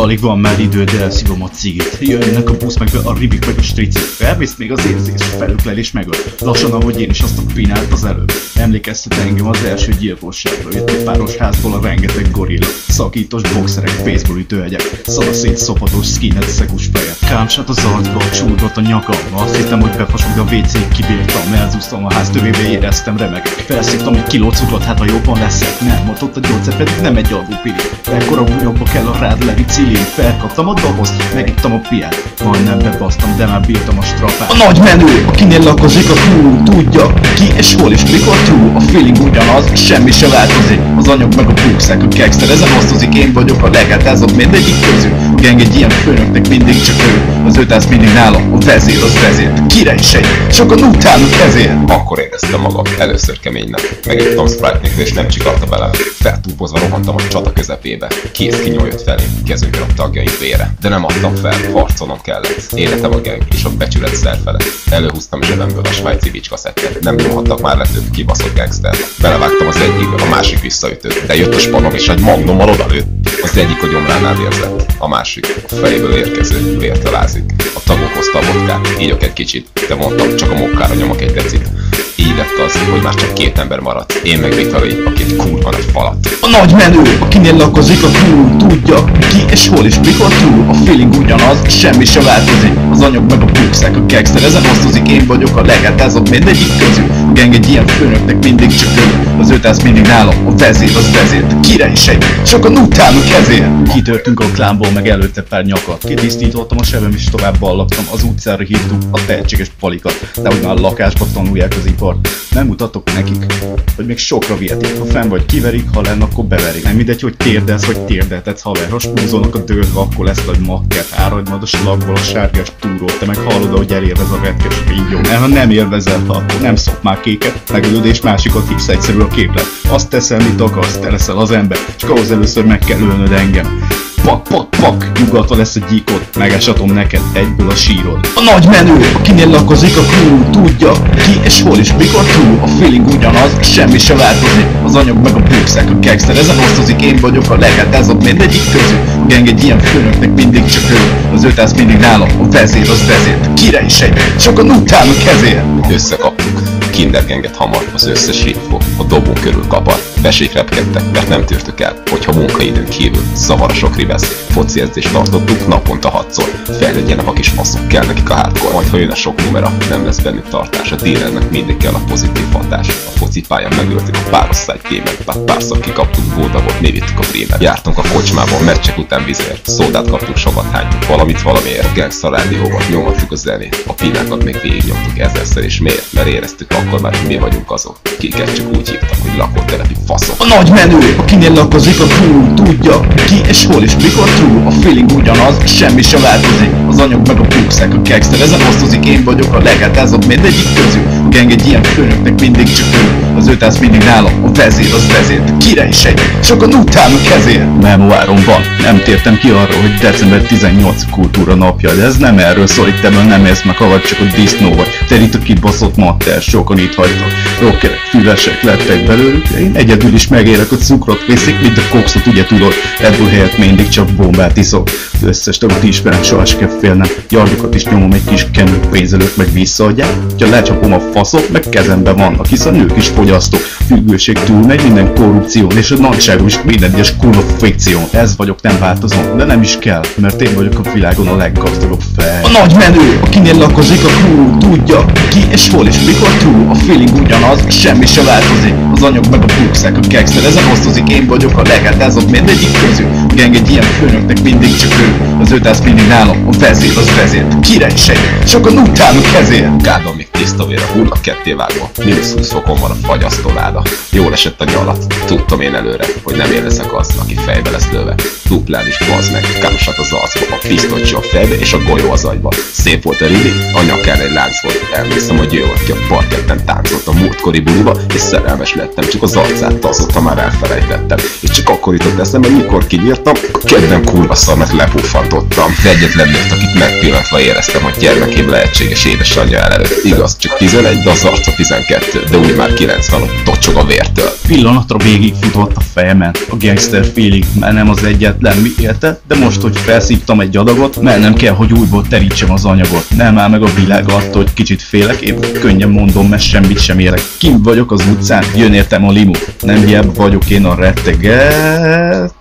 Alig van már idő, de elszívom a cigit. Jönnek a busz, meg be a ribik, meg a stricik. Felvisz még az érzés, felüklel és megöl. Lassan, ahogy én is azt a pinált az előbb. Emlékeztet engem az első gyilkosságra. Jött a páros házból a rengeteg gorilla. Szakítós boxerek, baseball hölgyek. Szanaszét szopatos skinhead szegus fejet. Kámsát az arcba, csúrgott a nyakam. Azt hittem, hogy befasod a WC-t, kibírtam. Elzúztam a ház tövébe, éreztem remegek. Felszívtam egy kiló cukrot, hát ha jobban leszek. Nem adott a gyógyszer, pedig nem egy alvó pili. Ekkora újabba kell a rád levi cili. Felkaptam a dobozt, megittam a piát. Majdnem bebasztam, de már bírtam a strapát. A nagy menő, akinél lakozik a crew, tudja ki és hol és mikor true. A feeling ugyanaz, semmi se változik. Az anyag meg a bukszák, a gangster ezen osztozik. Én vagyok a leghátázott mindegyik közül. A gang egy ilyen főnöknek mindig csak ő. Az 500 mindig nálam, a vezér az vezért. Király is egy, sokan utánuk ezért. Akkor éreztem magam először keménynek. Megittam Sprite-nek és nem csikarta velem. Feltúbozva rohantam a csata közepébe. Kész kinyújtott felém, kezünkre a tagjaink vére. De nem adtam fel, harcolnom kellett. Életem a gang és a becsület szerfele. Előhúztam zsebemből a svájci vicskaszettet. Nem nyomhattak már le több kibaszott gangster. Belevágtam az egyikbe, a másik visszaütött. De jött a spanom és egy magnummal odalőtt. Az egyik a gyomránál érzett, a másik a fejéből érkező vértalázik. A tagok hozta a vodkát, ígyok egy kicsit, de mondtam, csak a mokkára nyomok egy decit. Így lett az, hogy már csak 2 ember maradt. Én meg Vitali, aki egy kurva nagy falat. A nagy menő, akinél lakozik a crew, tudja ki és hol és mikor true. A feeling ugyanaz, semmi se változik. Az anyag meg a bukszák, a gangster ezen osztozik. Én vagyok a leghátázott mindegyik közül. A gang egy ilyen főnöknek mindig csak ő. Az 500 mindig nálam, a vezér az vezért. Király is egy, sokan utánuk ezért. Kitörtünk a klánból, meg előtte pár nyakat. Kitisztítottam a sebem és tovább ballagtam. Az utcára hívtuk a tehetséges palikat. De úgy már a lakásba tanulják az ipart. Nem mutatok nekik, hogy még sokra vihetik. Ha fenn vagy kiverik, ha lenn, akkor beverik. Nem mindegy, hogy térdelsz vagy térdeltetsz, haver. Ha spúzolnak a dőrre, akkor lesz nagy makket. Áradj majd a slagból a sárgás túrót. Te meg hallod, ahogy elérvez a retkes ringyó. Mert ha nem élvezel, akkor nem szop már kéket. Megölöd és másikat hívsz, egyszerű a képlet. Azt teszel, mit akarsz, te leszel az ember. Csak ahhoz először meg kell ölnöd engem. Pak, pak, pak, nyugatva lesz a gyíkod, megásatom neked egyből a sírod. A nagy menő, akinél lakozik a crew, tudja ki és hol és mikor true. A feeling ugyanaz, semmi se változik. Az anyag meg a bukszák, a gangster ezen osztozik. Én vagyok a leghátázott mindegyik közül. A gang egy ilyen főnöknek mindig csak ő. Az 500 mindig nálam, a vezér az vezért. Király is egy, sokan utánuk ezért. Összekaptuk. Kindergenget hamar, az összes hívó, a dobunk körül kapar. Besék repkedtek, mert nem tűrtük el, hogyha munkaidőn kívül zavar a sok rivesz. Foci edzést tartottuk naponta 6-szor. Fejlődjenek a kis faszok, kell nekik a hardcore. Majd ha jön a sok numera, nem lesz bennük tartás. A dílernek mindig kell a pozitív hatás. A focipályán megöltük a párosztály témet, párszor kikaptuk, bódagot, névittük a frémet. Jártunk a kocsmában, meccsek után vizért. Szódát kaptuk, sokat hánytuk, valamit valamiért. Gangsta rádióban nyomattuk a zenét. A pinákat még végignyomtuk ezerszer és miért? Mert éreztük akkor már, hogy mi vagyunk azok, kiket csak úgy hívtak, hogy lakótelepi faszok. A nagy menő, akinél lakozik a crew, tudja ki és hol és mikor true. A feeling ugyanaz, semmi se változik. Az anyag meg a bukszák, a gangster ezen osztozik. Én vagyok a leghátázott mindegyik közül. A gang egy ilyen főnöknek mindig csak ő. Az 500 mindig nálam, a vezér az vezért. Király is egy, sokan utánuk ezért. Memoáromban nem tértem ki arról, hogy december 18 kultúra napja. De ez nem erről szól, itt ebből nem érsz meg, ha vagy csak a disznó vagy. Te itt a kibaszott matter, sokan itt hagytak. Rockerek, füvesek lettek belőlük, de én egyedül is megérek, hogy cukrot viszik, mint a kokszot, ugye tudod. Red Bull helyett mindig csak bombát iszok. Az összes tagot ismerem, soha se kell félnem. Gyargyokat is nyomom egy kis kenő, pénzelők meg visszaadják. Ha lecsapom a faszok, meg kezemben vannak, hisz a nők is fogyasztók. Függőség túlmegy minden korrupción, és a nagyságom is minden egyes kurva fikción. Ez vagyok, nem változom, de nem is kell, mert én vagyok a világon a leggazdagabb fej. A nagy menő, akinél lakozik a crew, tudja ki és hol és mikor true. A feeling ugyanaz, semmi se változik. Az anyag meg a bukszák, a gangster ezen osztozik. Én vagyok a leghátázott mindegyik közül. A gang egy ilyen főnöknek mindig csak ő. Az 500 mindig nálam, a vezér az vezért. Király is egy, sokan utánuk ezért. Gádban még tiszta vér a hull, vannak kettévágva. -20 fokon van a fagyasztóláda. Jól esett a nyalat. Tudtam én előre, hogy nem én leszek az, aki fejbe lesz lőve. Duplán is bazd meg, kámosat az arcba, a pisztocsi a fejbe és a golyó az agyba. Szép volt a ridi, a nyakán egy lánc volt. Emlékszem, hogy ő volt ki a parketten táncolt a múltkori buliba, és szerelmes lettem, csak az arcát azóta már elfelejtettem. És csak akkor jutott eszembe, mikor kinyírtam, a kedvem kurva szarnak lepuffantottam. De egyetlen nőt, akit megpillantva éreztem, hogy gyermekém lehetséges édesanyja előtt. Igaz, csak 11, de az arca 12, de úgy már 90, hogy tocsog a vértől. Pillanatra végigfutott a fejemen a gangster feeling, mert nem az egyetlen mi élte, de most, hogy felszívtam egy adagot, mert nem kell, hogy újból terítsem az anyagot. Nem áll meg a világ attól, hogy kicsit félek, én könnyen mondom, mert semmit sem érek. Kint vagyok az utcán, jön értem a limu, nem hiába vagyok én a retteget.